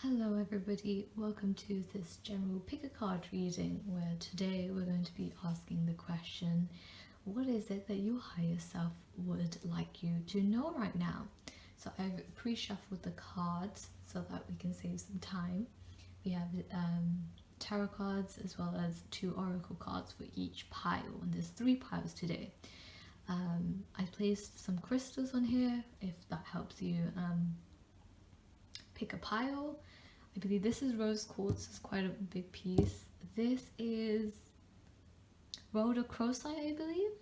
Hello everybody, welcome to this general pick a card reading where today we're going to be asking the question, what is it that your higher self would like you to know right now? So I've pre-shuffled the cards so that we can save some time. We have tarot cards as well as 2 oracle cards for each pile, and there's 3 piles today. I placed some crystals on here if that helps you pick a pile. I believe this is rose quartz, it's quite a big piece. This is rhodochrosite, I believe.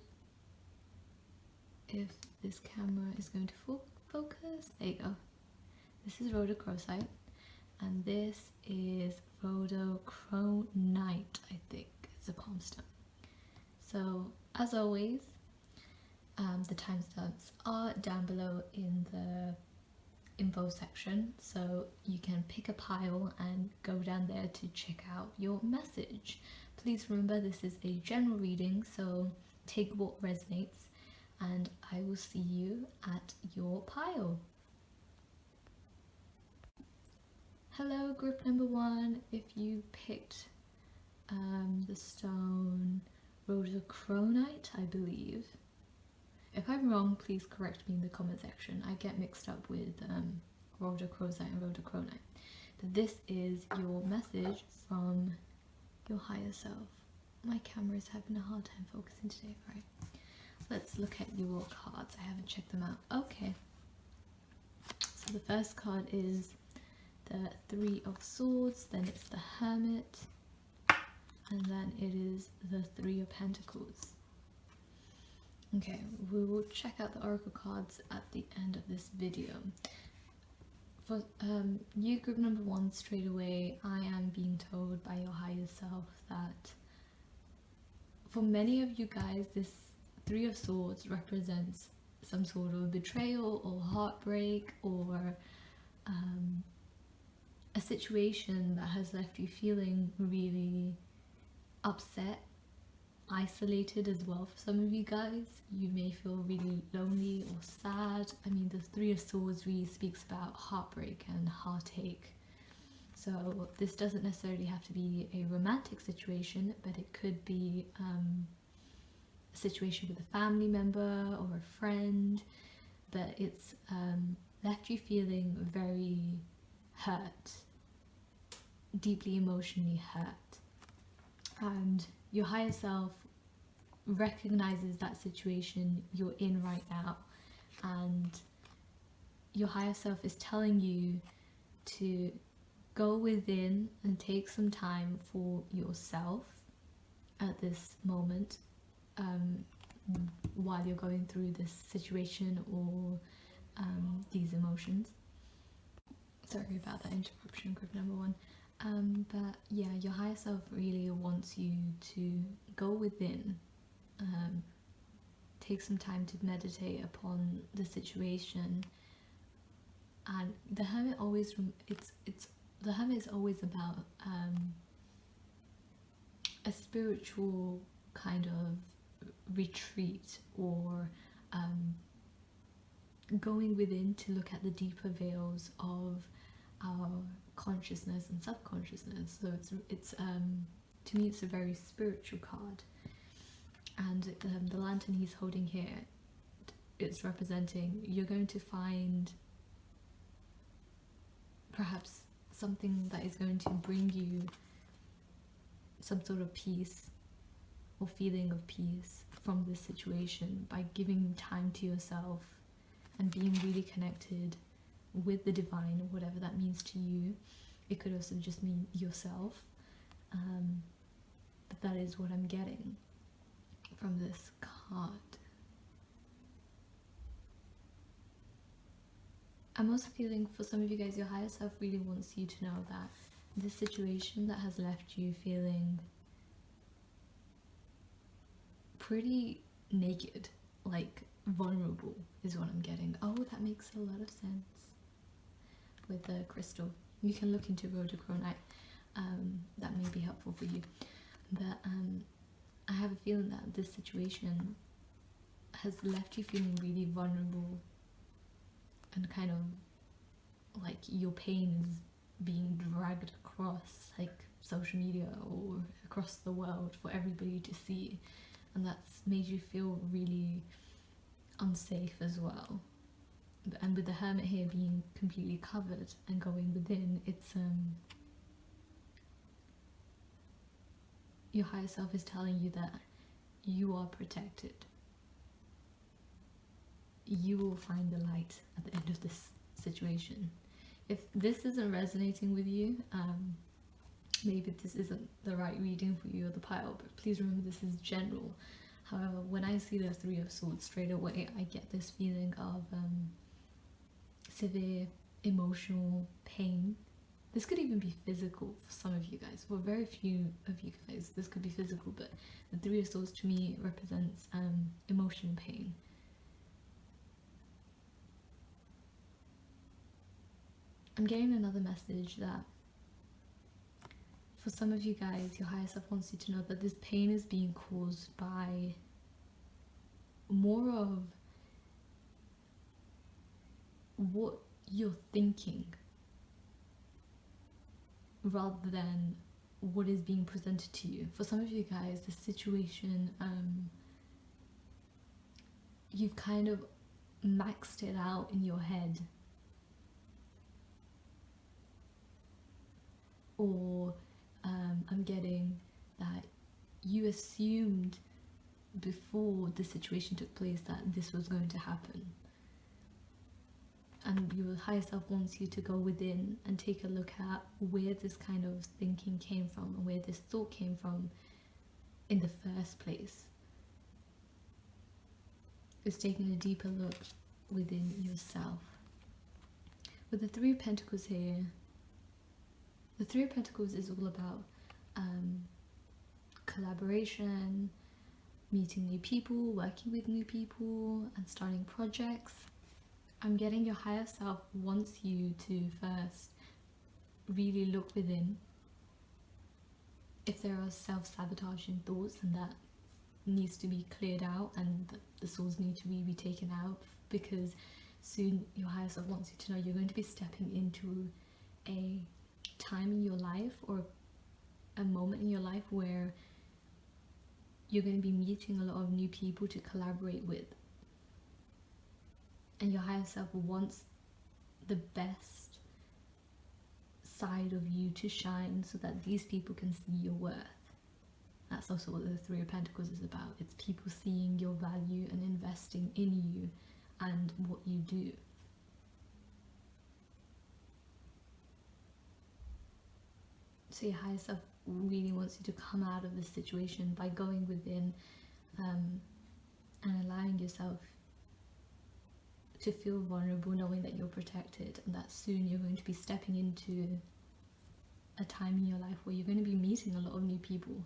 If this camera is going to focus, there you go. This is rhodochrosite, and this is rhodochrosite, I think. It's a palm stone. So, as always, the timestamps are down below in the info section, so you can pick a pile and go down there to check out your message. Please remember this is a general reading, so take what resonates, and I will see you at your pile. Hello group number 1, if you picked the stone rhodochrosite, I believe. If I'm wrong, please correct me in the comment section. I get mixed up with rhodochrosite and rhodochrosite. But this is your message from your higher self. My camera is having a hard time focusing today, right? Let's look at your cards. I haven't checked them out. Okay. So the first card is the 3 of Swords, then it's the Hermit, and then it is the 3 of Pentacles. Okay, we will check out the oracle cards at the end of this video. For you group number 1, straight away, I am being told by your higher self that for many of you guys, this 3 of Swords represents some sort of betrayal or heartbreak, or a situation that has left you feeling really upset, isolated as well. For some of you guys, you may feel really lonely or sad. I mean, the 3 of Swords really speaks about heartbreak and heartache. So this doesn't necessarily have to be a romantic situation, but it could be a situation with a family member or a friend, but it's left you feeling very hurt, deeply emotionally hurt. And your higher self recognizes that situation you're in right now, and your higher self is telling you to go within and take some time for yourself at this moment, while you're going through this situation or these emotions. Sorry about that interruption, group number 1. But yeah, your higher self really wants you to go within, take some time to meditate upon the situation. And the Hermit always the Hermit is always about a spiritual kind of retreat, or going within to look at the deeper veils of our consciousness and subconsciousness. So it's to me it's a very spiritual card. And the lantern he's holding here, it's representing you're going to find perhaps something that is going to bring you some sort of peace or feeling of peace from this situation by giving time to yourself and being really connected with the divine, or whatever that means to you. It could also just mean yourself, but that is what I'm getting from this card. I'm also feeling, for some of you guys, your higher self really wants you to know that this situation that has left you feeling pretty naked, like vulnerable, is what I'm getting. Oh, that makes a lot of sense with the crystal. You can look into rhodochrosite, that may be helpful for you. But I have a feeling that this situation has left you feeling really vulnerable, and kind of like your pain is being dragged across like social media or across the world for everybody to see, and that's made you feel really unsafe as well. And with the Hermit here being completely covered and going within, it's your higher self is telling you that you are protected. You will find the light at the end of this situation. If this isn't resonating with you, maybe this isn't the right reading for you or the pile, but please remember this is general. However, when I see the Three of Swords, straight away I get this feeling of severe emotional pain. This could even be physical for some of you guys. For very few of you guys, this could be physical, but the Three of Swords to me represents emotional pain. I'm getting another message that for some of you guys, your higher self wants you to know that this pain is being caused by more of what you're thinking rather than what is being presented to you. For some of you guys, the situation, you've kind of maxed it out in your head, or I'm getting that you assumed before the situation took place that this was going to happen, and your higher self wants you to go within and take a look at where this kind of thinking came from and where this thought came from in the first place. It's taking a deeper look within yourself. With the Three of Pentacles here, the Three of Pentacles is all about collaboration, meeting new people, working with new people, and starting projects. I'm getting your higher self wants you to first really look within. If there are self-sabotaging thoughts, and that needs to be cleared out, and the swords need to be taken out, because soon your higher self wants you to know you're going to be stepping into a time in your life or a moment in your life where you're going to be meeting a lot of new people to collaborate with, and your higher self wants the best side of you to shine so that these people can see your worth. That's also what the Three of Pentacles is about. It's people seeing your value and investing in you and what you do. So your higher self really wants you to come out of this situation by going within and allowing yourself to feel vulnerable, knowing that you're protected, and that soon you're going to be stepping into a time in your life where you're going to be meeting a lot of new people.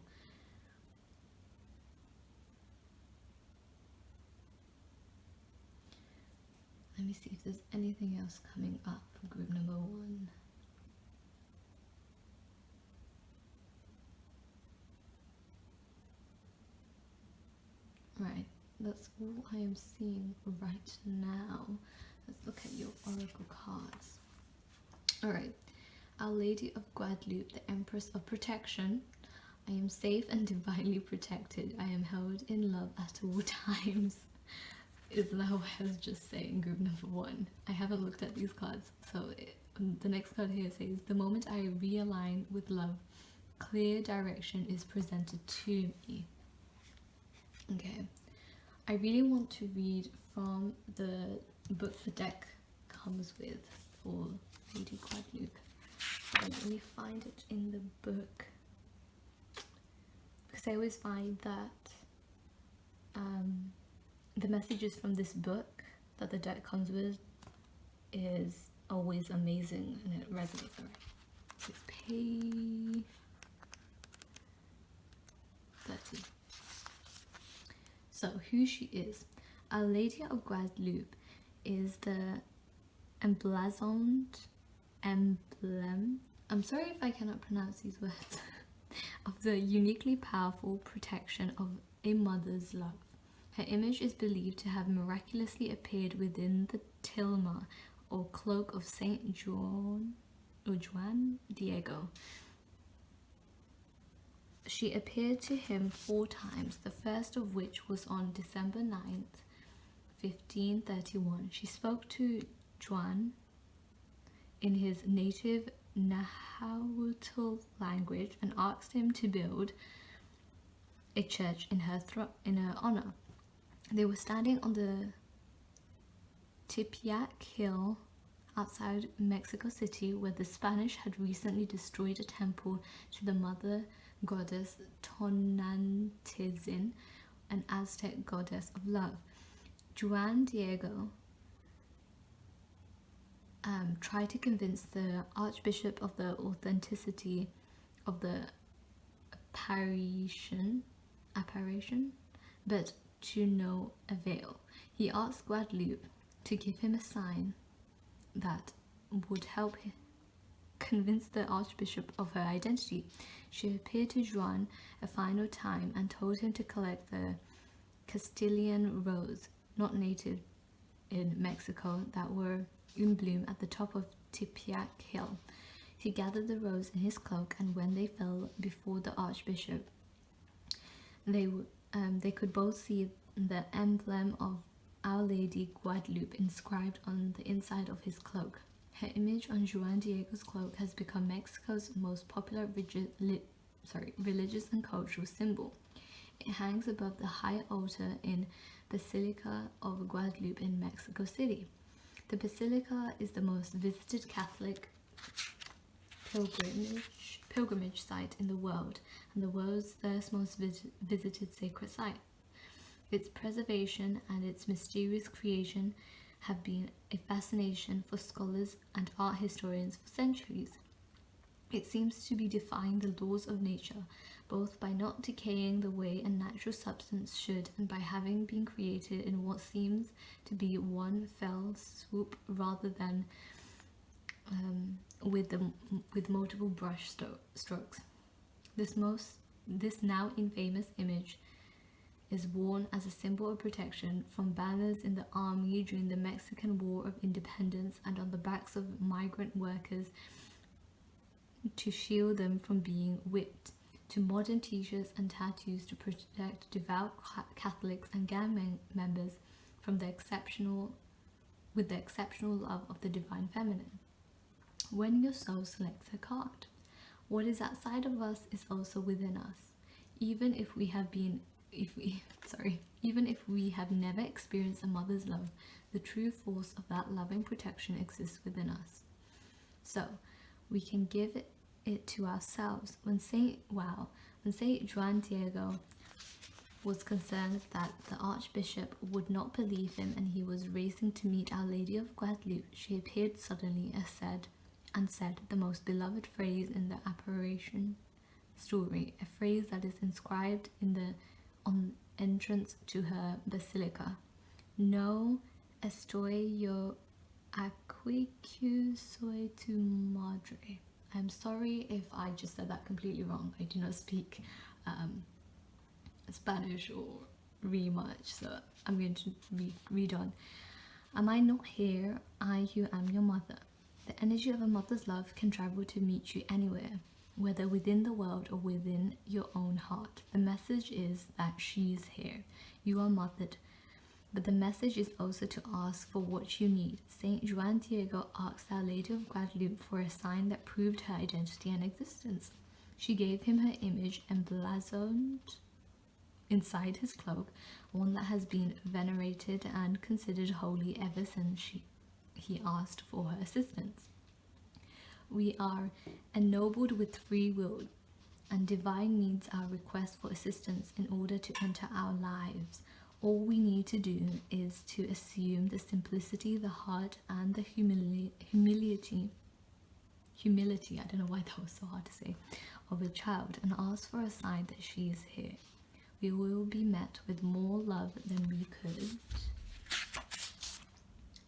Let me see if there's anything else coming up for group number 1. Right, that's all I am seeing right now. Let's look at your oracle cards. Alright, Our Lady of Guadalupe, the Empress of Protection. I am safe and divinely protected. I am held in love at all times. Isn't that what I was just saying, group number 1? I haven't looked at these cards. So the next card here says, the moment I realign with love, clear direction is presented to me. Okay, I really want to read from the book the deck comes with for Lady Guadalupe. Let me find it in the book, because I always find that the messages from this book that the deck comes with is always amazing and it resonates. Alright, it's page 30. So, who she is. Our Lady of Guadalupe is the emblazoned emblem, I'm sorry if I cannot pronounce these words, of the uniquely powerful protection of a mother's love. Her image is believed to have miraculously appeared within the tilma or cloak of Saint John Juan Diego. She appeared to him 4 times, the first of which was on December 9th, 1531. She spoke to Juan in his native Nahuatl language and asked him to build a church in her honor. They were standing on the Tepeyac Hill outside Mexico City, where the Spanish had recently destroyed a temple to the mother goddess Tonantzin, an Aztec goddess of love. Juan Diego tried to convince the Archbishop of the authenticity of the apparition, but to no avail. He asked Guadalupe to give him a sign that would help convince the Archbishop of her identity. She appeared to Juan a final time and told him to collect the Castilian rose, not native in Mexico, that were in bloom at the top of Tepeyac Hill. He gathered the rose in his cloak, and when they fell before the Archbishop, they could both see the emblem of Our Lady Guadalupe inscribed on the inside of his cloak. Her image on Juan Diego's cloak has become Mexico's most popular religious and cultural symbol. It hangs above the high altar in Basilica of Guadalupe in Mexico City. The basilica is the most visited Catholic pilgrimage site in the world, and the world's first most visited sacred site. Its preservation and its mysterious creation have been a fascination for scholars and art historians for centuries. It seems to be defying the laws of nature, both by not decaying the way a natural substance should and by having been created in what seems to be one fell swoop rather than with multiple brush strokes. This now infamous image is worn as a symbol of protection from banners in the army during the Mexican War of Independence and on the backs of migrant workers to shield them from being whipped, to modern t-shirts and tattoos to protect devout Catholics and gang members from the exceptional love of the divine feminine. When your soul selects a card, what is outside of us is also within us. Even if we have never experienced a mother's love, the true force of that loving protection exists within us. So we can give it to ourselves. When Saint Juan Diego was concerned that the Archbishop would not believe him and he was racing to meet Our Lady of Guadalupe, she appeared suddenly and said the most beloved phrase in the apparition story, a phrase that is inscribed on entrance to her basilica. No estoy yo aquí que soy tu madre. I'm sorry if I just said that completely wrong. I do not speak Spanish or really much, so I'm going to read on. Am I not here, I who am your mother? The energy of a mother's love can travel to meet you anywhere, whether within the world or within your own heart. The message is that she's here. You are mothered. But the message is also to ask for what you need. Saint Juan Diego asked Our Lady of Guadalupe for a sign that proved her identity and existence. She gave him her image emblazoned inside his cloak, one that has been venerated and considered holy ever since he asked for her assistance. We are ennobled with free will, and divine needs our request for assistance in order to enter our lives. All we need to do is to assume the simplicity, the heart, and the humility, I don't know why that was so hard to say, of a child, and ask for a sign that she is here. We will be met with more love than we could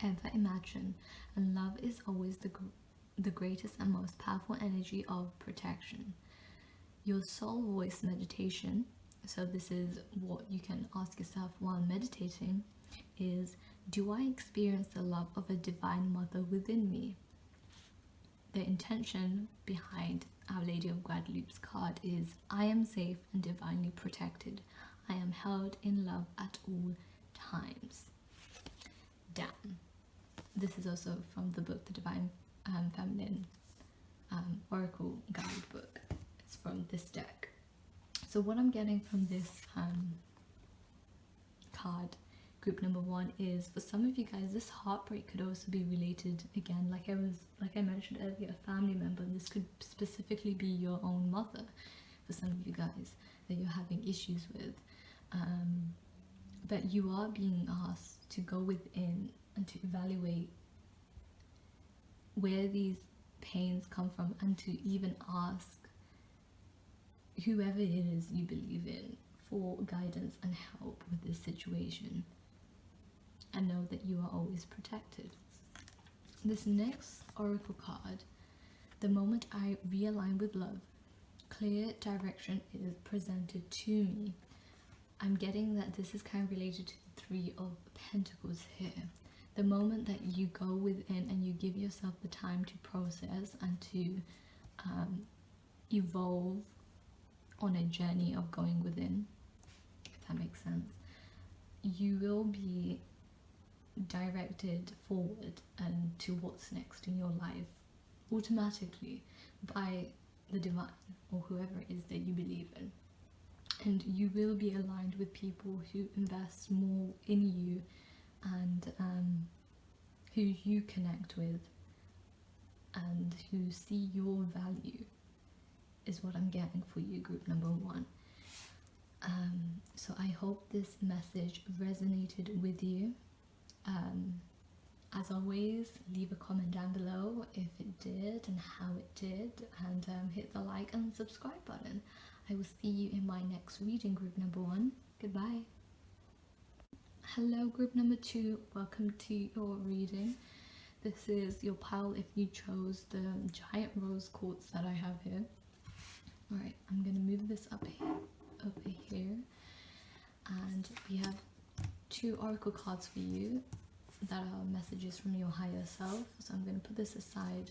ever imagine, and love is always the greatest and most powerful energy of protection. Your soul voice meditation, so this is what you can ask yourself while meditating, is: do I experience the love of a divine mother within me? the intention behind Our Lady of Guadalupe's card is, I am safe and divinely protected. I am held in love at all times. Damn. This is also from the book The Divine Feminine Oracle Guidebook. It's from this deck. So what I'm getting from this card, group number 1, is for some of you guys, this heartbreak could also be related, again, like I mentioned earlier, a family member. And this could specifically be your own mother for some of you guys that you're having issues with. But you are being asked to go within and to evaluate where these pains come from, and to even ask whoever it is you believe in for guidance and help with this situation, and know that you are always protected. This next oracle card, the moment I realign with love, clear direction is presented to me. I'm getting that this is kind of related to the 3 of Pentacles here. The moment that you go within and you give yourself the time to process and to evolve on a journey of going within, if that makes sense, you will be directed forward and to what's next in your life automatically by the divine or whoever it is that you believe in. And you will be aligned with people who invest more in you and who you connect with and who see your value, is what I'm getting for you, group number 1. So I hope this message resonated with you. As always, leave a comment down below if it did and how it did, and hit the like and subscribe button. I will see you in my next reading, group number 1. Goodbye. Hello, group number 2. Welcome to your reading. This is your pile if you chose the giant rose quartz that I have here. Alright, I'm going to move this up here, over here. And we have 2 oracle cards for you that are messages from your higher self. So I'm going to put this aside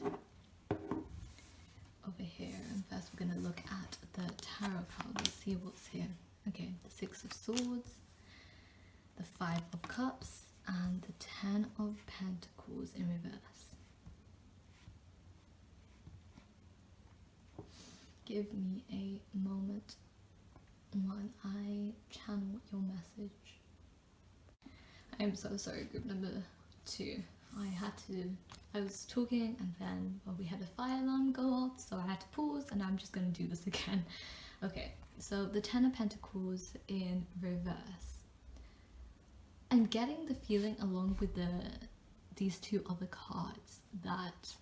over here, and first we're going to look at the tarot card. Let's see what's here. Okay, the 6 of Swords, the 5 of Cups, and the 10 of Pentacles in reverse. Give me a moment while I channel your message. I'm so sorry, group number 2. I was talking and then, well, we had a fire alarm go off, so I had to pause, and I'm just going to do this again. Okay, so the 10 of Pentacles in reverse. I'm getting the feeling, along with these 2 other cards, that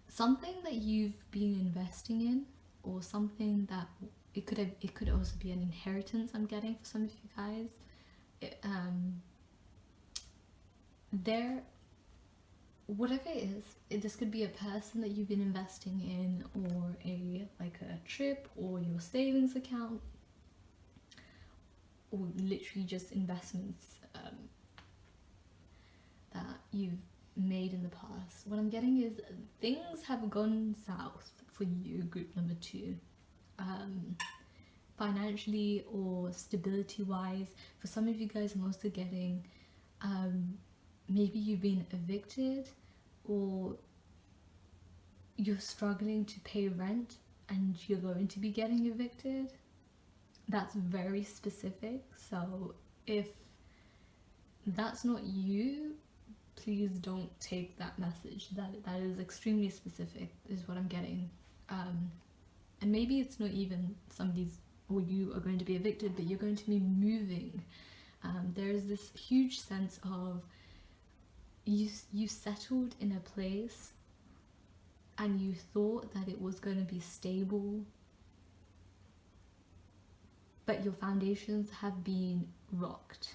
something that you've been investing in, or something that it could also be an inheritance I'm getting for some of you guys. Whatever it is, this could be a person that you've been investing in, or a trip, or your savings account, or literally just investments that you've made in the past. What I'm getting is things have gone south for you, group number 2. Financially or stability wise. For some of you guys, I'm also getting maybe you've been evicted, or you're struggling to pay rent and you're going to be getting evicted. That's very specific, so if that's not you, please don't take that message. That is extremely specific, is what I'm getting. And maybe it's not even somebody's, or you are going to be evicted, but you're going to be moving. There is this huge sense of you settled in a place and you thought that it was going to be stable, but your foundations have been rocked.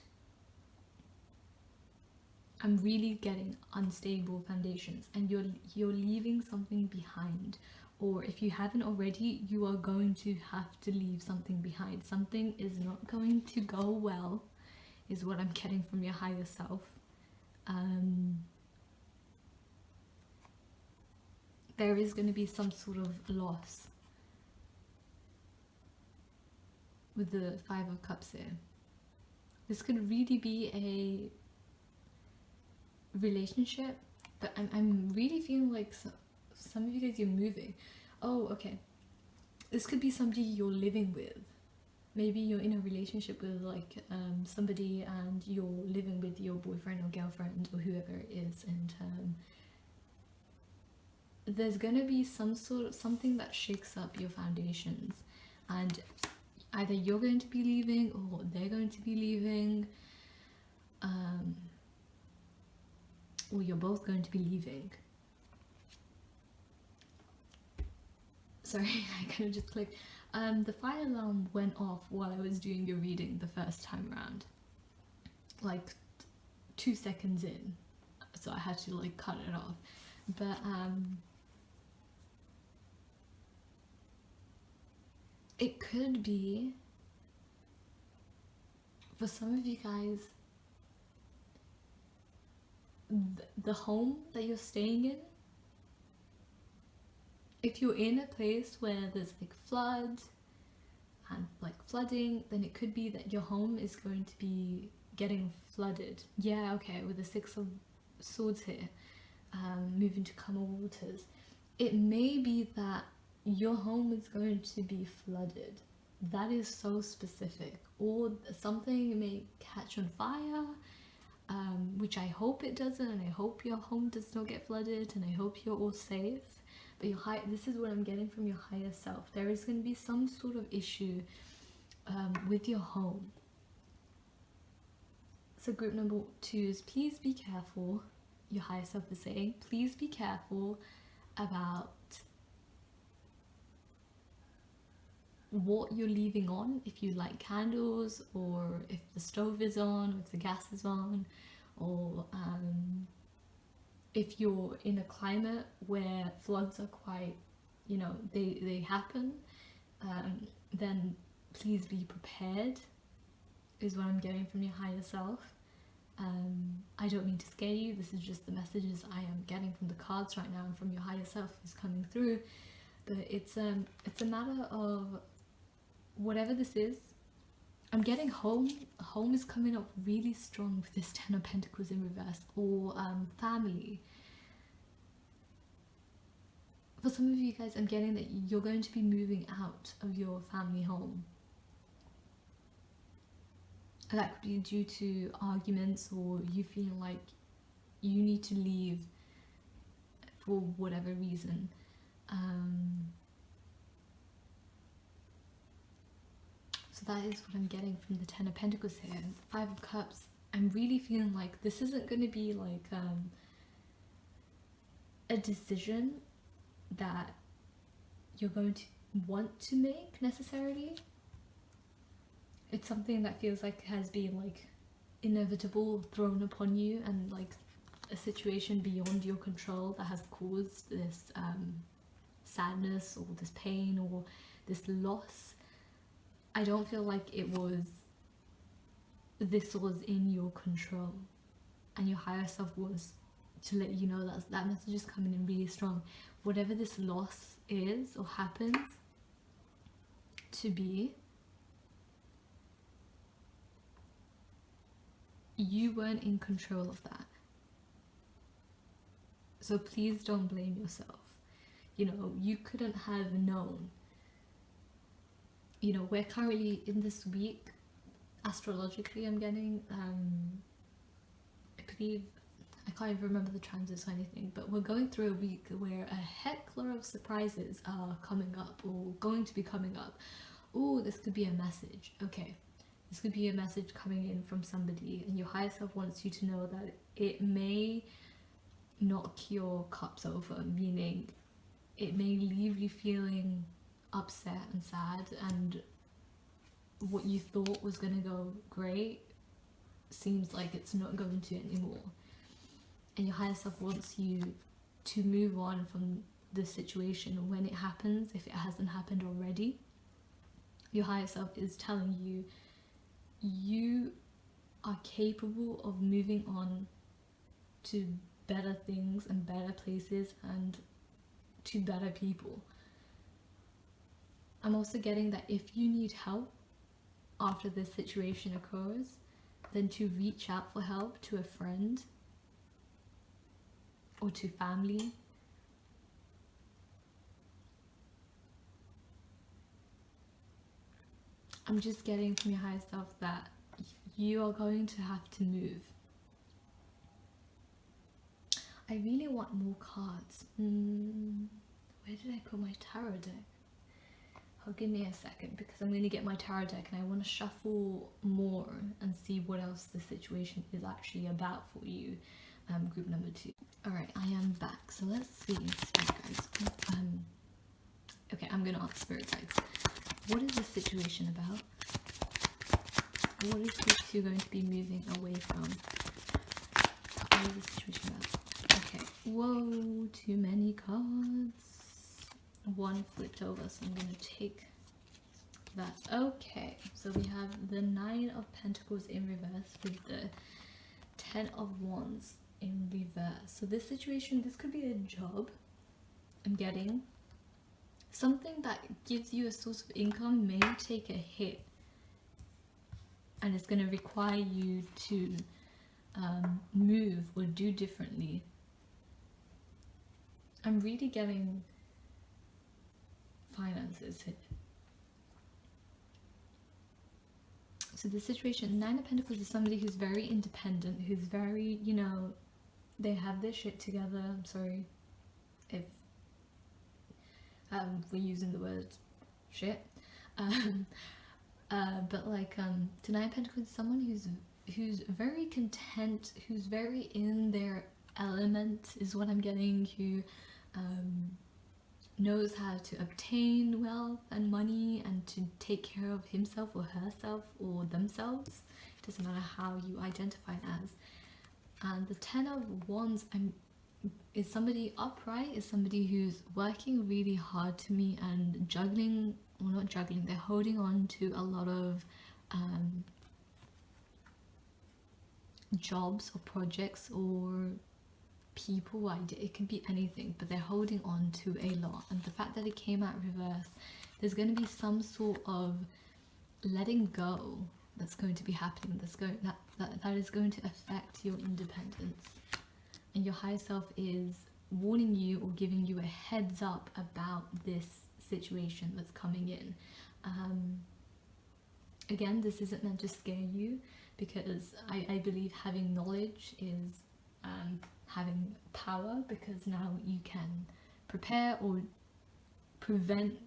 I'm really getting unstable foundations, and you're leaving something behind, or if you haven't already, you are going to have to leave something behind. Something is not going to go well, is what I'm getting from your higher self. there is going to be some sort of loss with the Five of Cups here. This could really be a relationship, but I'm really feeling like some of you guys, you're moving. Oh, okay. This could be somebody you're living with. Maybe you're in a relationship with like somebody, and you're living with your boyfriend or girlfriend or whoever it is, and there's gonna be something that shakes up your foundations, and either you're going to be leaving or they're going to be leaving, or you're both going to be leaving. Sorry, I kind of just clicked. The fire alarm went off while I was doing your reading the first time around, like 2 seconds in, so I had to like cut it off. But it could be, for some of you guys, the home that you're staying in, if you're in a place where there's like flood and like flooding, then it could be that your home is going to be getting flooded. Yeah, okay, with the Six of Swords here, moving to calmer waters, it may be that your home is going to be flooded. That is so specific. Or something may catch on fire, which I hope it doesn't, and I hope your home does not get flooded, and I hope you're all safe. But this is what I'm getting from your higher self. There is going to be some sort of issue with your home. So group number 2 is, please be careful. Your higher self is saying, please be careful about what you're leaving on, if you light candles, or if the stove is on, or if the gas is on, or if you're in a climate where floods are quite, you know, they happen, then please be prepared, is what I'm getting from your higher self. I don't mean to scare you, this is just the messages I am getting from the cards right now, and from your higher self is coming through. But it's a matter of whatever this is. I'm getting home is coming up really strong with this Ten of Pentacles in reverse, or family. For some of you guys, I'm getting that you're going to be moving out of your family home. That could be due to arguments, or you feeling like you need to leave for whatever reason. So that is what I'm getting from the Ten of Pentacles here. And the Five of Cups, I'm really feeling like this isn't going to be like a decision that you're going to want to make necessarily. It's something that feels like has been like inevitable, thrown upon you, and like a situation beyond your control that has caused this sadness, or this pain, or this loss. I don't feel like this was in your control, and your higher self was to let you know that message is coming in really strong. Whatever this loss is or happens to be, you weren't in control of that. So please don't blame yourself. You know, you couldn't have known. You know, we're currently in this week, astrologically I'm getting, I believe, I can't even remember the transits or anything, but we're going through a week where a heckler of surprises are coming up, or going to be coming up. Oh, this could be a message. Okay, this could be a message coming in from somebody, and your higher self wants you to know that it may knock your cups over, meaning it may leave you feeling upset and sad, and what you thought was going to go great seems like it's not going to anymore. And your higher self wants you to move on from this situation when it happens, if it hasn't happened already. Your higher self is telling you you are capable of moving on to better things and better places, and to better people. I'm also getting that if you need help after this situation occurs, then to reach out for help to a friend or to family. I'm just getting from your higher self that you are going to have to move. I really want more cards. Where did I put my tarot deck? Oh, give me a second, because I'm going to get my tarot deck and I want to shuffle more and see what else the situation is actually about for you, group number 2. Alright, I am back. So let's see, Spirit Guides. Okay, I'm going to ask Spirit Guides. What is the situation about? What is this you're going to be moving away from? What is the situation about? Okay, whoa, too many cards. One flipped over, so I'm going to take that. Okay, so we have the 9 of Pentacles in reverse with the 10 of Wands in reverse. So this situation, this could be a job. I'm getting something that gives you a source of income may take a hit, and it's going to require you to move or do differently. I'm really getting finances here. So the situation, 9 of Pentacles is somebody who's very independent, who's very, you know, they have their shit together. I'm sorry if we're using the word shit. But like, to 9 of Pentacles is someone who's very content, who's very in their element, is what I'm getting, who knows how to obtain wealth and money and to take care of himself or herself or themselves. It doesn't matter how you identify it as. And the 10 of Wands is somebody upright, is somebody who's working really hard to me and juggling, well, not juggling, they're holding on to a lot of jobs or projects or people. It could be anything, but they're holding on to a lot. And the fact that it came out reverse, there's going to be some sort of letting go that's going to be happening, that is going to affect your independence. And your higher self is warning you or giving you a heads up about this situation that's coming in. Again, this isn't meant to scare you, because I believe having knowledge is having power, because now you can prepare or prevent,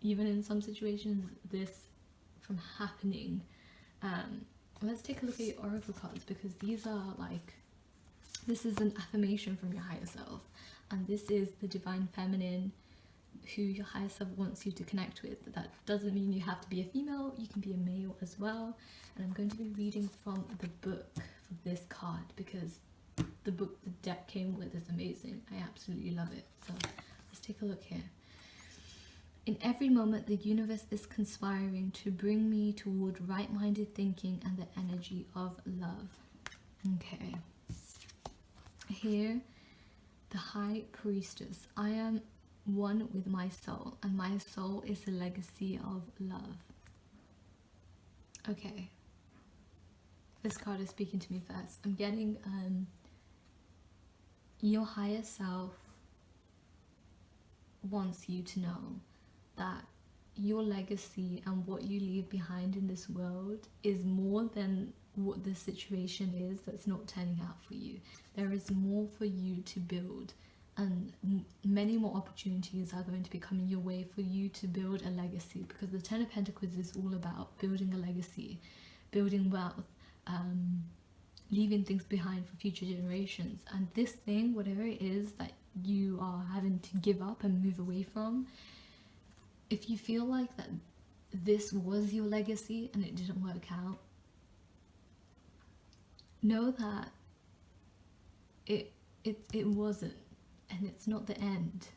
even in some situations, this from happening. Let's take a look at your oracle cards, because these are like, this is an affirmation from your higher self, and this is the divine feminine who your higher self wants you to connect with. That doesn't mean you have to be a female, you can be a male as well. And I'm going to be reading from the book for this card, because the book the deck came with is amazing. I absolutely love it. So let's take a look here. In every moment, the universe is conspiring to bring me toward right-minded thinking and the energy of love. Okay. Here, the High Priestess. I am one with my soul, and my soul is a legacy of love. Okay. This card is speaking to me first. I'm getting your higher self wants you to know that your legacy and what you leave behind in this world is more than what the situation is that's not turning out for you. There is more for you to build, and many more opportunities are going to be coming your way for you to build a legacy, because the 10 of Pentacles is all about building a legacy, building wealth, leaving things behind for future generations. And this thing, whatever it is that you are having to give up and move away from, if you feel like that this was your legacy and it didn't work out, know that it wasn't, and it's not the end.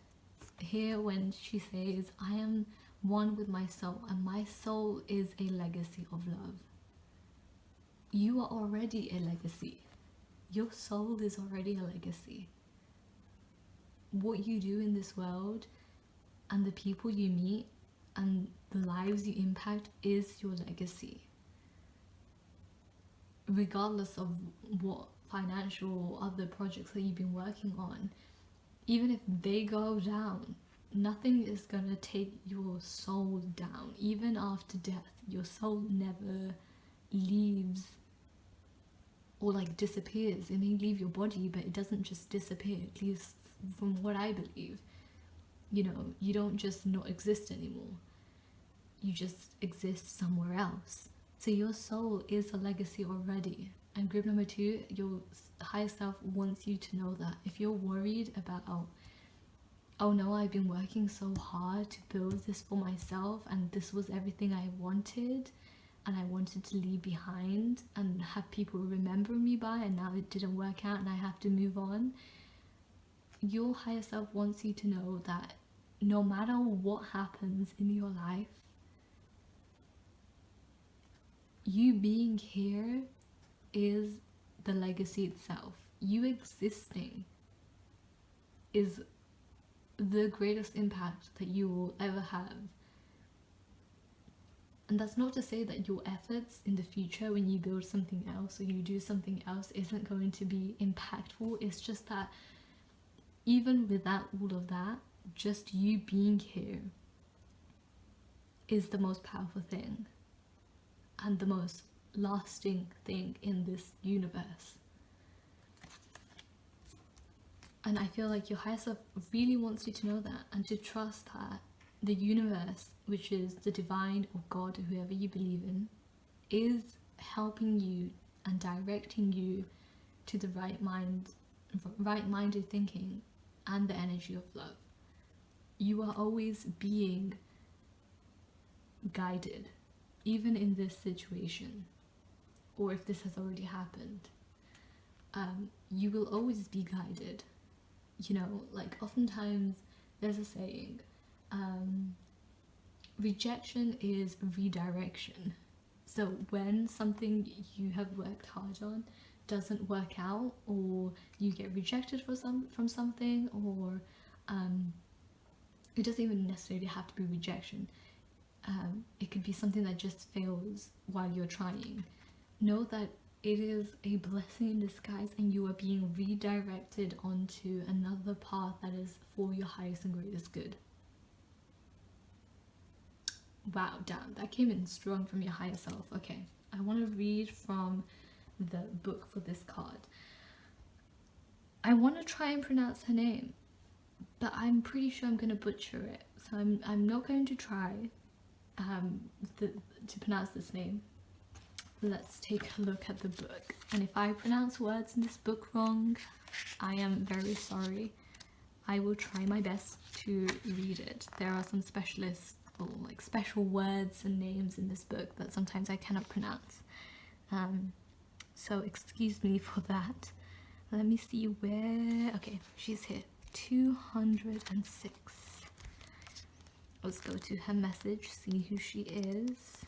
Here, when she says, I am one with my soul, and my soul is a legacy of love. You are already a legacy. Your soul is already a legacy. what you do in this world and the people you meet and the lives you impact is your legacy. Regardless of what financial or other projects that you've been working on, even if they go down, nothing is gonna take your soul down. Even after death, your soul never leaves or like disappears. It may leave your body, but it doesn't just disappear. At least from what I believe, you know, you don't just not exist anymore, you just exist somewhere else. So your soul is a legacy already. And group number 2, your higher self wants you to know that. If you're worried about, oh no, I've been working so hard to build this for myself and this was everything I wanted and I wanted to leave behind and have people remember me by, and now it didn't work out and I have to move on. Your higher self wants you to know that no matter what happens in your life, you being here is the legacy itself. You existing is the greatest impact that you will ever have. And that's not to say that your efforts in the future when you build something else or you do something else isn't going to be impactful. It's just that even without all of that, just you being here is the most powerful thing and the most lasting thing in this universe. And I feel like your higher self really wants you to know that and to trust that the universe, which is the divine or God or whoever you believe in, is helping you and directing you to the right-minded thinking and the energy of love. You are always being guided, even in this situation, or if this has already happened. You will always be guided. You know, like oftentimes there's a saying, rejection is redirection. So when something you have worked hard on doesn't work out, or you get rejected from something, or it doesn't even necessarily have to be rejection. It could be something that just fails while you're trying. Know that it is a blessing in disguise and you are being redirected onto another path that is for your highest and greatest good. Wow, damn, that came in strong from your higher self. Okay, I want to read from the book for this card. I want to try and pronounce her name, but I'm pretty sure I'm going to butcher it. So I'm not going to try to pronounce this name. Let's take a look at the book. And if I pronounce words in this book wrong, I am very sorry. I will try my best to read it. There are some specialists or like special words and names in this book that sometimes I cannot pronounce. So excuse me for that. Let me see where... Okay, she's here. 206. Let's go to her message, see who she is.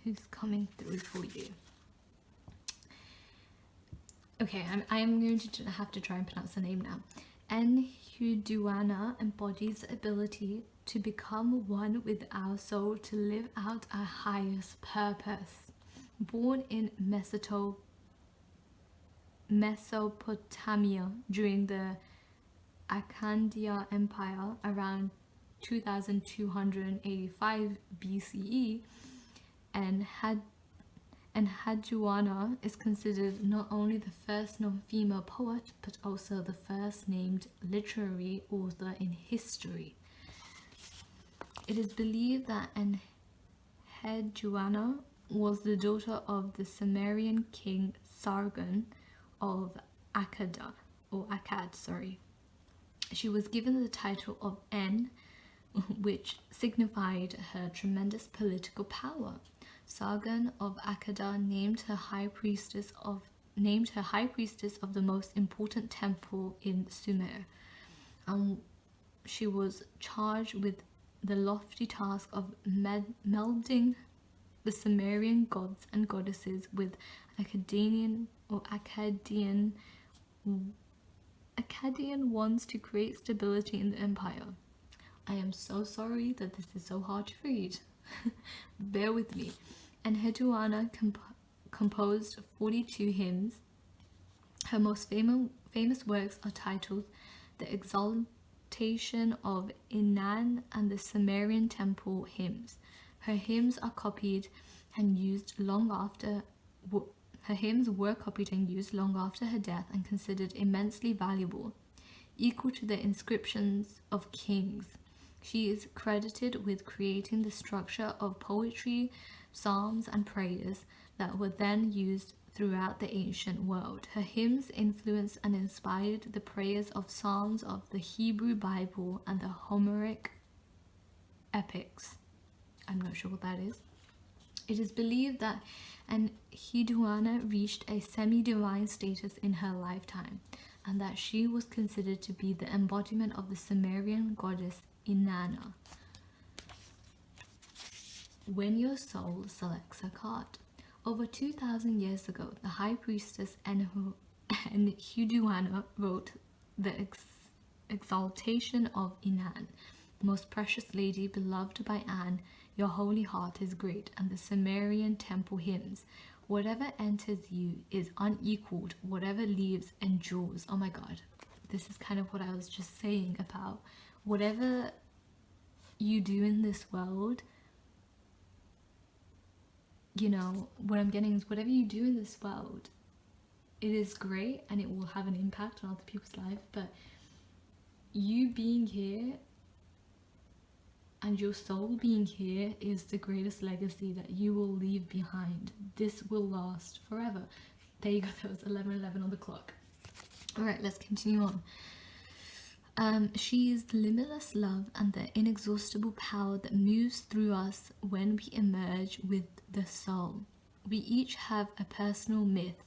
Who's coming through for you? Okay, I am going to have to try and pronounce the name now. Enhuduana embodies the ability to become one with our soul to live out our highest purpose. Born in Mesopotamia during the Achaemenid Empire around 2285 BCE, and Enheduanna is considered not only the first known female poet, but also the first named literary author in history. It is believed that Enheduanna was the daughter of the Sumerian king Sargon of Akkad. She was given the title of En, which signified her tremendous political power. Sargon of Akkad named her high priestess of the most important temple in Sumer. She was charged with the lofty task of melding the Sumerian gods and goddesses with Akkadian Akkadian wants to create stability in the empire. I am so sorry that this is so hard to read. Bear with me. And Heduana composed 42 hymns. Her most famous works are titled The Exaltation of Inanna and the Sumerian Temple Hymns. Her hymns are copied and used long after her hymns were copied and used long after her death and considered immensely valuable, equal to the inscriptions of kings. She is credited with creating the structure of poetry, psalms, and prayers that were then used throughout the ancient world. Her hymns influenced and inspired the prayers of psalms of the Hebrew Bible and the Homeric epics. I'm not sure what that is. It is believed that Heduana reached a semi-divine status in her lifetime, and that she was considered to be the embodiment of the Sumerian goddess Inanna. When your soul selects a card. Over 2,000 years ago, the high priestess Heduana wrote the exaltation of Inanna, most precious lady, beloved by Anne, your holy heart is great, and the Sumerian temple hymns. Whatever enters you is unequaled, whatever leaves endures. Oh my god, this is kind of what I was just saying about whatever you do in this world. You know, what I'm getting is whatever you do in this world, it is great and it will have an impact on other people's life, but you being here and your soul being here is the greatest legacy that you will leave behind. This will last forever. There you go, that was 11:11 on the clock. Alright, let's continue on. She is the limitless love and the inexhaustible power that moves through us when we emerge with the soul. We each have a personal myth.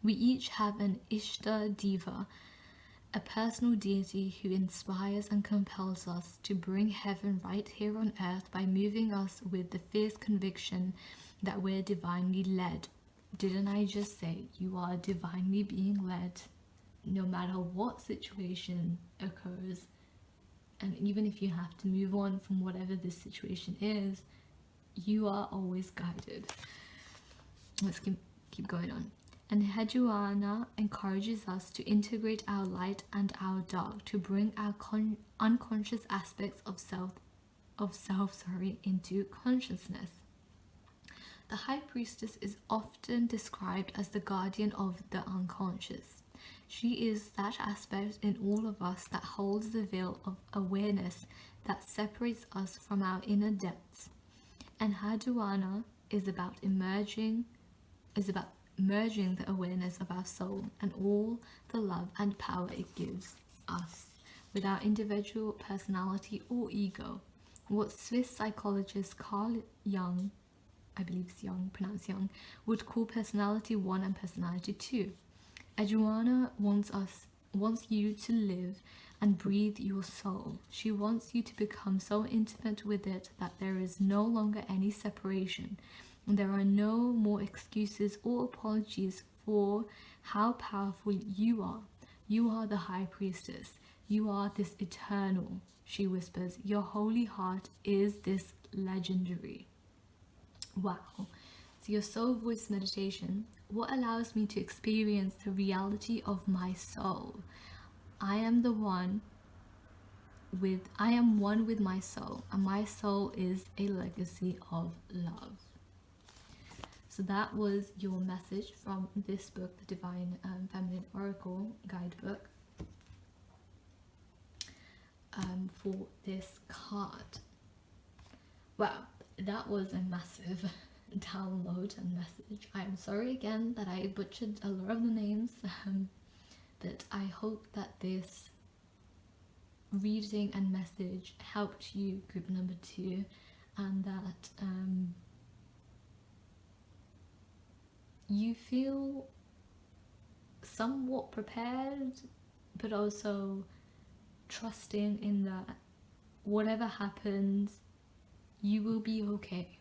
We each have an Ishtar Diva, a personal deity who inspires and compels us to bring heaven right here on earth by moving us with the fierce conviction that we're divinely led. Didn't I just say you are divinely being led? No matter what situation occurs, and even if you have to move on from whatever this situation is, you are always guided. Let's keep going on. And Heduana encourages us to integrate our light and our dark, to bring our unconscious aspects of self into consciousness. The High Priestess is often described as the guardian of the unconscious. She is that aspect in all of us that holds the veil of awareness that separates us from our inner depths. And Heduana is about merging the awareness of our soul and all the love and power it gives us with our individual personality or ego. What Swiss psychologist Carl Jung, I believe it's Jung, pronounced Jung, would call personality 1 and personality 2. Heduana wants you to live and breathe your soul. She wants you to become so intimate with it that there is no longer any separation. There are no more excuses or apologies for how powerful you are. You are the High Priestess. You are this eternal, she whispers. Your holy heart is this legendary. Wow. So your soul voice meditation, what allows me to experience the reality of my soul? I am one with my soul, and my soul is a legacy of love. So that was your message from this book, the Divine Feminine Oracle Guidebook, for this card. Wow, that was a massive download and message. I am sorry again that I butchered a lot of the names, but I hope that this reading and message helped you, group number 2, and that you feel somewhat prepared, but also trusting in that whatever happens, you will be okay.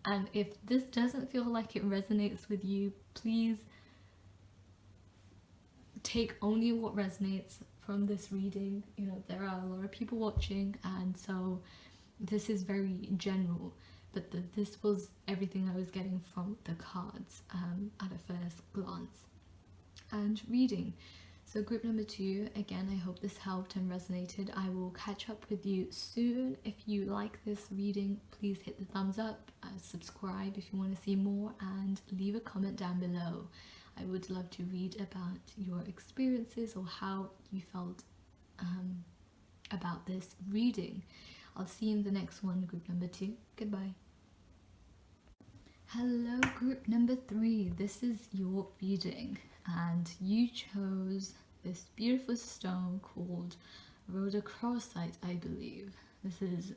And if this doesn't feel like it resonates with you, please take only what resonates from this reading. You know, there are a lot of people watching, and so this is very general, but this was everything I was getting from the cards at a first glance and reading. So group number 2, again, I hope this helped and resonated. I will catch up with you soon. If you like this reading, please hit the thumbs up, subscribe if you want to see more, and leave a comment down below. I would love to read about your experiences or how you felt about this reading. I'll see you in the next one, group number 2. Goodbye. Hello, group number 3. This is your reading, and you chose this beautiful stone called rhodochrosite, I believe. This is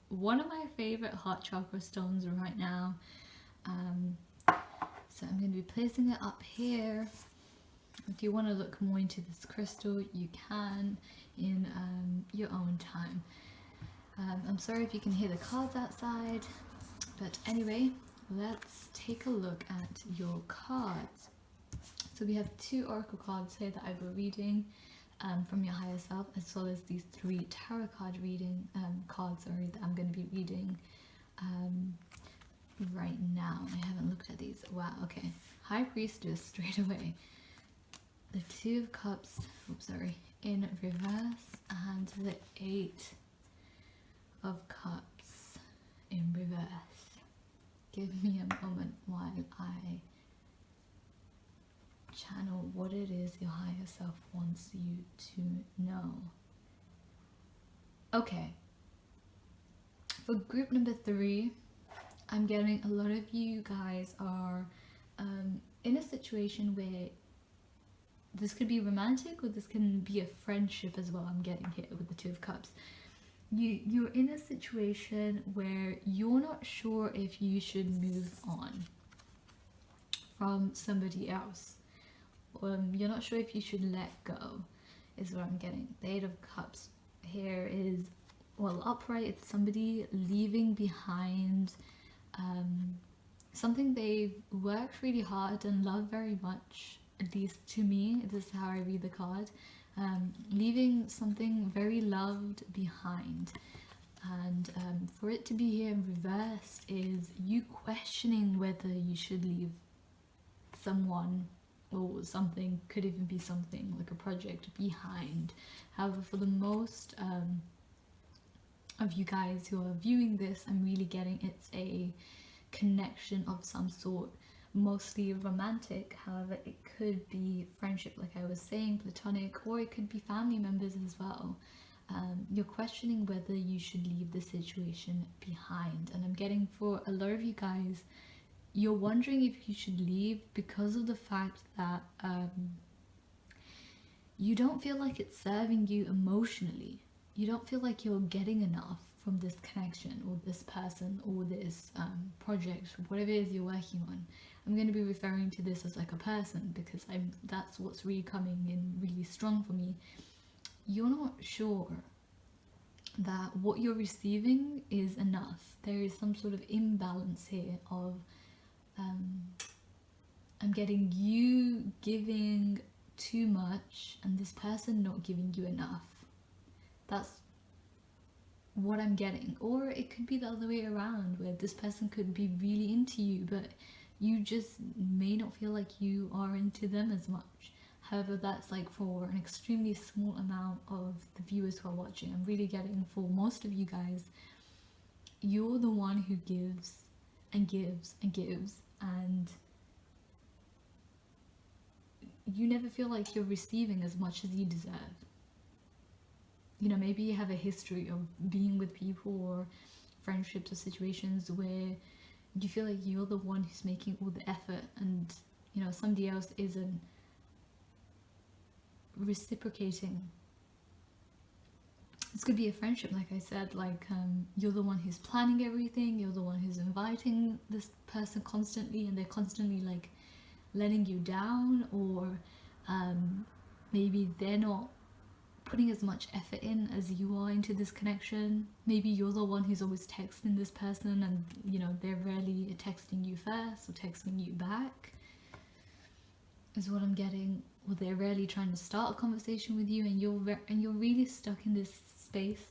one of my favorite heart chakra stones right now. So I'm going to be placing it up here. If you want to look more into this crystal, you can in your own time. I'm sorry if you can hear the cards outside, but anyway, let's take a look at your cards. So we have 2 oracle cards here that I will be reading from your higher self, as well as these 3 tarot card reading cards that I'm going to be reading right now. I haven't looked at these. Wow, okay. High Priestess straight away. The 2 of Cups, oops, sorry, in reverse, and the 8 of Cups in reverse. Give me a moment while I channel what it is your higher self wants you to know. Okay. For group number 3, I'm getting a lot of you guys are in a situation where this could be romantic, or this can be a friendship as well. I'm getting here with the 2 of Cups. You're in a situation where you're not sure if you should move on from somebody else. You're not sure if you should let go, is what I'm getting. The 8 of Cups here is, well, upright. It's somebody leaving behind something they've worked really hard and love very much, at least to me. This is how I read the card. Leaving something very loved behind, and for it to be here in reverse is you questioning whether you should leave someone or something. Could even be something like a project behind. However, for the most of you guys who are viewing this, I'm really getting it's a connection of some sort, mostly romantic. However, it could be friendship, like I was saying, platonic, or it could be family members as well. You're questioning whether you should leave the situation behind, and I'm getting for a lot of you guys, you're wondering if you should leave because of the fact that you don't feel like it's serving you emotionally. You don't feel like you're getting enough from this connection or this person or this project, whatever it is you're working on. I'm going to be referring to this as like a person because that's what's really coming in really strong for me. You're not sure that what you're receiving is enough. There is some sort of imbalance here of I'm getting you giving too much and this person not giving you enough. That's what I'm getting. Or it could be the other way around, where this person could be really into you but you just may not feel like you are into them as much. However, that's like for an extremely small amount of the viewers who are watching. I'm really getting for most of you guys, you're the one who gives and gives and gives, and you never feel like you're receiving as much as you deserve. You know, maybe you have a history of being with people or friendships or situations where you feel like you're the one who's making all the effort and, you know, somebody else isn't reciprocating. This could be a friendship, like I said, like you're the one who's planning everything, you're the one who's inviting this person constantly, and they're constantly like letting you down, or maybe they're not putting as much effort in as you are into this connection. Maybe you're the one who's always texting this person and, you know, they're rarely texting you first or texting you back, is what I'm getting. or they're rarely trying to start a conversation with you, and you're really stuck in this space.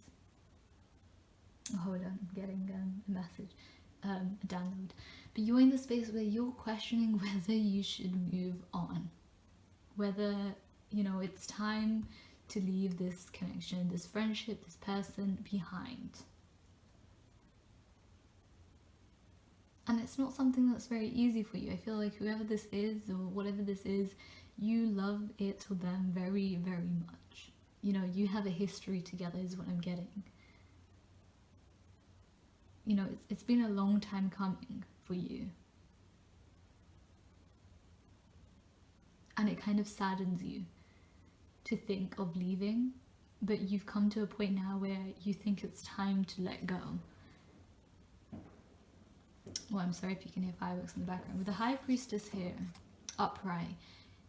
Oh, hold on, I'm getting a message, a download. But you're in the space where you're questioning whether you should move on, whether, you know, it's time to leave this connection, this friendship, this person behind. And it's not something that's very easy for you. I feel like whoever this is, or whatever this is, you love it or them very, very much. You know, you have a history together is what I'm getting. You know, it's been a long time coming for you. And it kind of saddens you to think of leaving, but you've come to a point now where you think it's time to let go. Well, I'm sorry if you can hear fireworks in the background. With the High Priestess here, upright,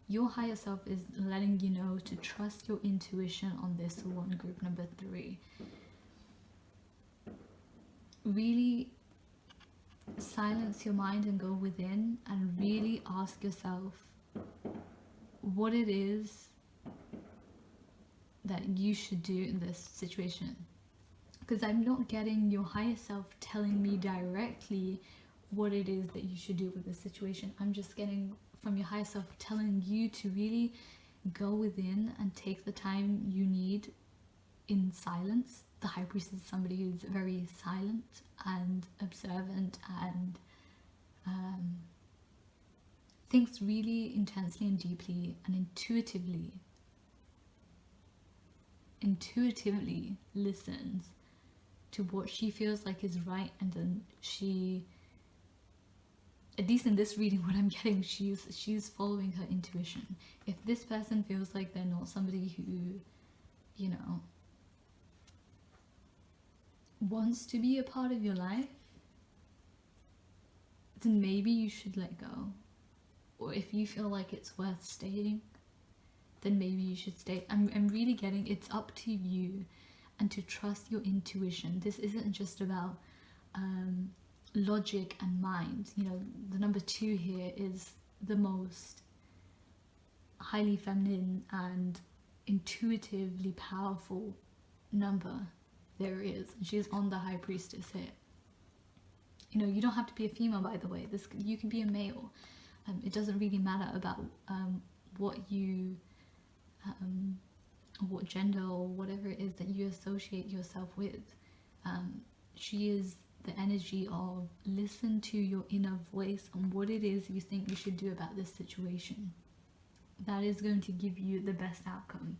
your higher self is letting you know to trust your intuition on this one, group number 3. Really silence your mind and go within and really ask yourself what it is that you should do in this situation. Because I'm not getting your higher self telling me directly what it is that you should do with this situation. I'm just getting from your higher self telling you to really go within and take the time you need in silence. The High Priestess is somebody who's very silent and observant and thinks really intensely and deeply and intuitively listens to what she feels like is right, and then she, at least in this reading, what I'm getting, she's following her intuition. If this person feels like they're not somebody who, you know, wants to be a part of your life, then maybe you should let go. Or if you feel like it's worth staying, then maybe you should stay. I'm really getting it's up to you and to trust your intuition. This isn't just about logic and mind. You know, the number 2 here is the most highly feminine and intuitively powerful number there is. And she's on the High Priestess here. You know, you don't have to be a female, by the way. You can be a male. It doesn't really matter about what you, what gender or whatever it is that you associate yourself with. She is the energy of listen to your inner voice on what it is you think you should do about this situation. That is going to give you the best outcome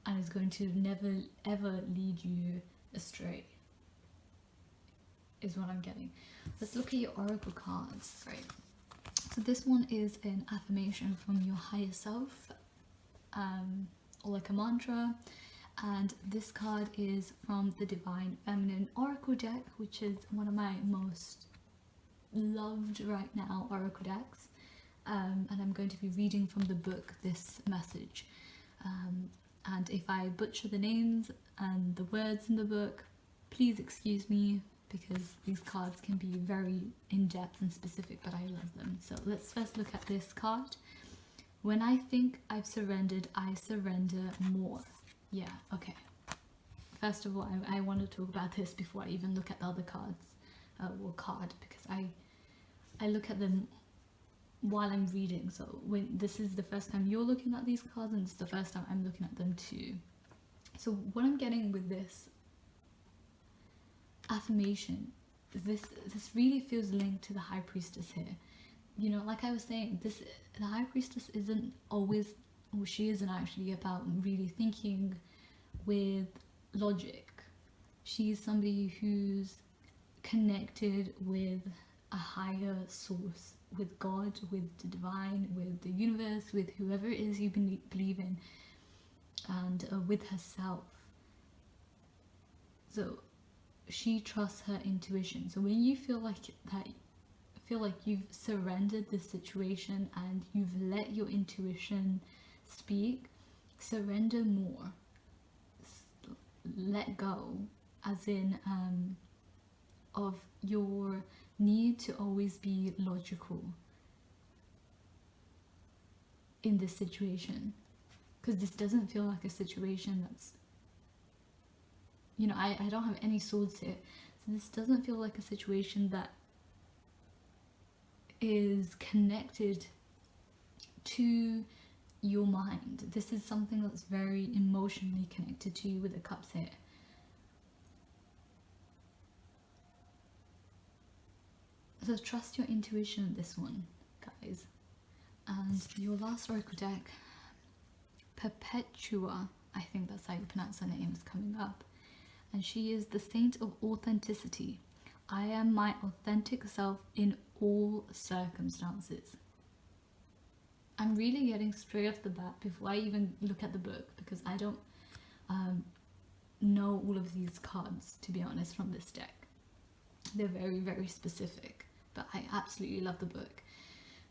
and is going to never ever lead you astray, is what I'm getting. Let's look at your oracle cards. Right, so this one is an affirmation from your higher self, or like a mantra, and this card is from the Divine Feminine Oracle deck, which is one of my most loved right now oracle decks, and I'm going to be reading from the book this message, and if I butcher the names and the words in the book, please excuse me, because these cards can be very in-depth and specific, but I love them. So let's first look at this card. When I think I've surrendered, I surrender more. Yeah, okay. First of all, I want to talk about this before I even look at the other cards, or card, because I look at them while I'm reading. So when this is the first time you're looking at these cards, and it's the first time I'm looking at them too. So what I'm getting with this affirmation, this really feels linked to the High Priestess here. You know, like I was saying, the High Priestess isn't always, or she isn't actually about really thinking with logic. She's somebody who's connected with a higher source, with God, with the divine, with the universe, with whoever it is you believe in, and with herself. So she trusts her intuition. So when you feel like you've surrendered the situation and you've let your intuition speak, surrender more. Let go, as in of your need to always be logical. in this situation, because this doesn't feel like a situation that's, you know, I don't have any swords here, so this doesn't feel like a situation that is connected to your mind. This is something that's very emotionally connected to you with the cups here. So trust your intuition in this one, guys. And your last oracle deck, Perpetua, I think that's how you pronounce her name, is coming up. And she is the saint of authenticity. I am my authentic self in all circumstances. I'm really getting straight off the bat before I even look at the book, because I don't know all of these cards, to be honest, from this deck. They're very, very specific, but I absolutely love the book.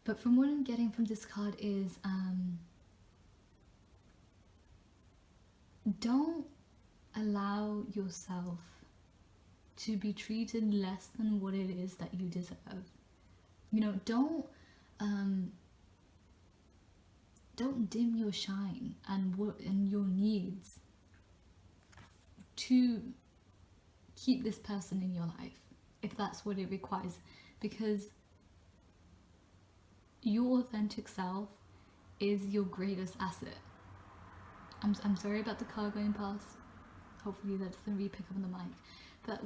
But from what I'm getting from this card is don't allow yourself to be treated less than what it is that you deserve. You know, don't dim your shine and your needs to keep this person in your life, if that's what it requires, because your authentic self is your greatest asset. I'm sorry about the car going past. Hopefully that doesn't really pick up on the mic. But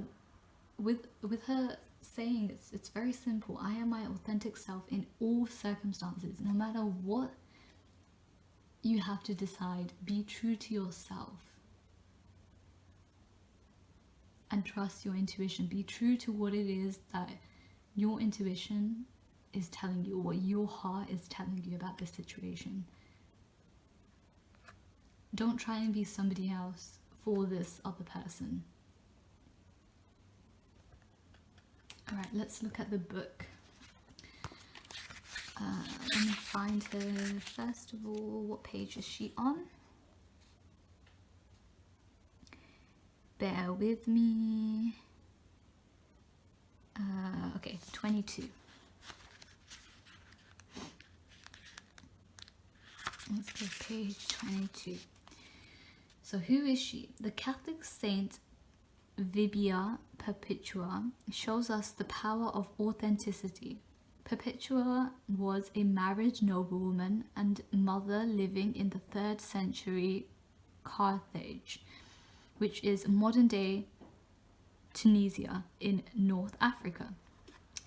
with her saying, it's very simple. I am my authentic self in all circumstances. No matter what you have to decide, be true to yourself. And trust your intuition. Be true to what it is that your intuition is telling you, what your heart is telling you about this situation. Don't try and be somebody else for this other person. Alright, let's look at the book. Let me find her first of all. What page is she on? Bear with me. Okay, 22. Let's go page 22. So who is she? The Catholic saint Vibia Perpetua shows us the power of authenticity. Perpetua was a married noblewoman and mother living in the 3rd century Carthage, which is modern-day Tunisia in North Africa.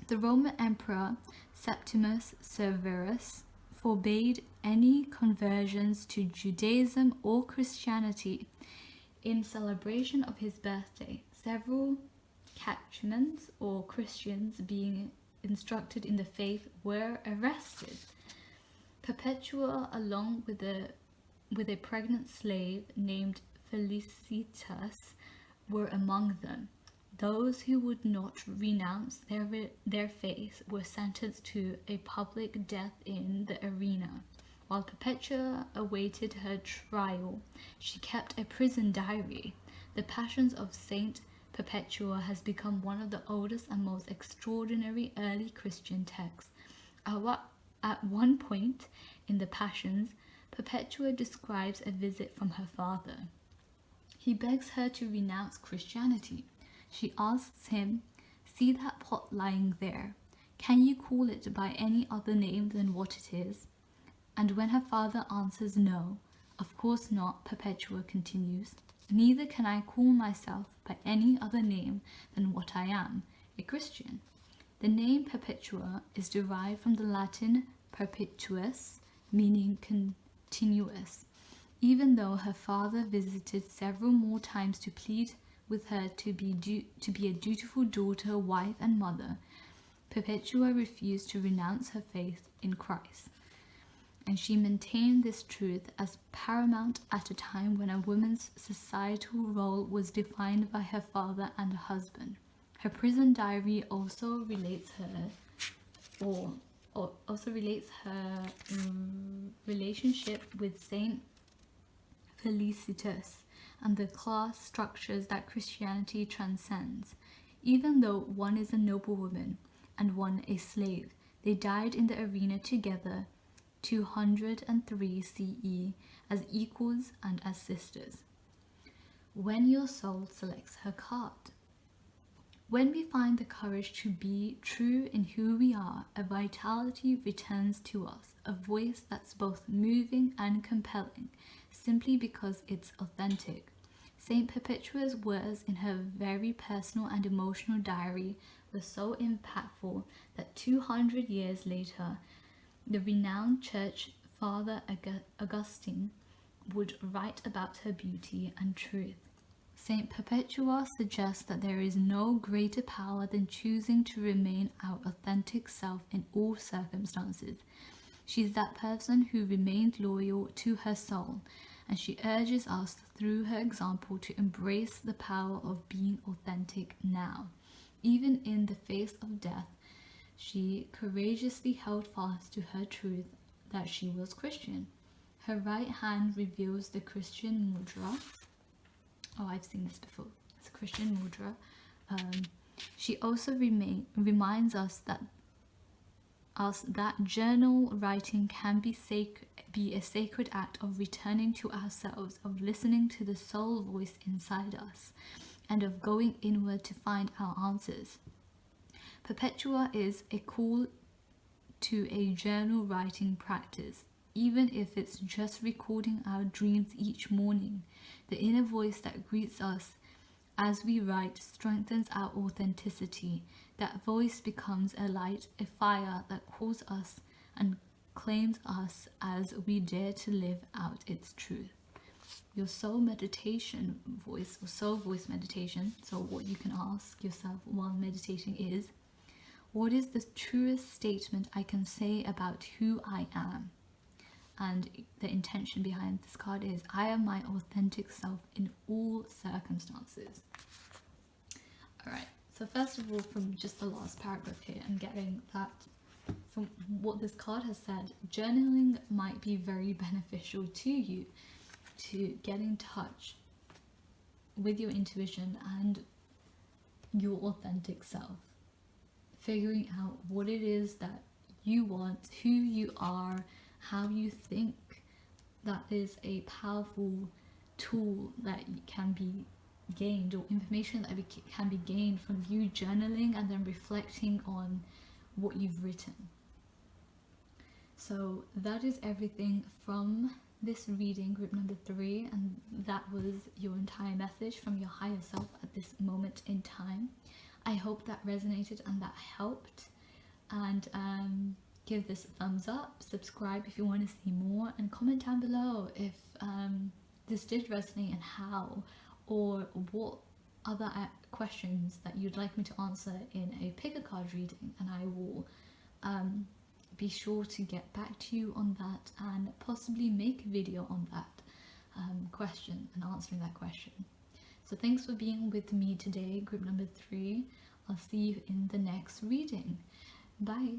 The Roman Emperor Septimus Severus forbade any conversions to Judaism or Christianity. In celebration of his birthday, several catechumens or Christians being instructed in the faith were arrested. Perpetua, along with a pregnant slave named Felicitas, were among them. Those who would not renounce their faith were sentenced to a public death in the arena. While Perpetua awaited her trial, she kept a prison diary. The Passions of Saint Perpetua has become one of the oldest and most extraordinary early Christian texts. At one point in the Passions, Perpetua describes a visit from her father. He begs her to renounce Christianity. She asks him, "See that pot lying there? Can you call it by any other name than what it is?" And when her father answers no, "Of course not," Perpetua continues, "Neither can I call myself by any other name than what I am, a Christian." The name Perpetua is derived from the Latin perpetuus, meaning continuous. Even though her father visited several more times to plead with her to be a dutiful daughter, wife, and mother, Perpetua refused to renounce her faith in Christ. And she maintained this truth as paramount at a time when a woman's societal role was defined by her father and her husband. Her prison diary also relates her relationship with Saint Felicitas and the class structures that Christianity transcends. Even though one is a noblewoman and one a slave, they died in the arena together 203 CE as equals and as sisters. When your soul selects her card. When we find the courage to be true in who we are, a vitality returns to us, a voice that's both moving and compelling, simply because it's authentic. Saint Perpetua's words in her very personal and emotional diary were so impactful that 200 years later, the renowned church father Augustine would write about her beauty and truth. Saint Perpetua suggests that there is no greater power than choosing to remain our authentic self in all circumstances. She's that person who remained loyal to her soul, and she urges us through her example to embrace the power of being authentic now. Even in the face of death, she courageously held fast to her truth that she was Christian. Her right hand reveals the Christian mudra. Oh, I've seen this before. It's a Christian mudra. She also reminds us that journal writing can be a sacred act of returning to ourselves, of listening to the soul voice inside us, and of going inward to find our answers. Perpetua is a call to a journal writing practice, even if it's just recording our dreams each morning. The inner voice that greets us as we write strengthens our authenticity. That voice becomes a light, a fire that calls us and claims us as we dare to live out its truth. Your soul meditation voice, or soul voice meditation, so what you can ask yourself while meditating is, what is the truest statement I can say about who I am? And the intention behind this card is, I am my authentic self in all circumstances. Alright, so first of all, from just the last paragraph here, I'm getting that from what this card has said, journaling might be very beneficial to you to get in touch with your intuition and your authentic self. Figuring out what it is that you want, who you are, how you think. That is a powerful tool that can be gained, or information that can be gained from you journaling and then reflecting on what you've written. So that is everything from this reading, group number 3, and that was your entire message from your higher self at this moment in time. I hope that resonated and that helped, and give this a thumbs up, subscribe if you want to see more, and comment down below if this did resonate and how, or what other questions that you'd like me to answer in a pick a card reading, and I will be sure to get back to you on that and possibly make a video on that question and answering that question. So thanks for being with me today, group number 3. I'll see you in the next reading. Bye.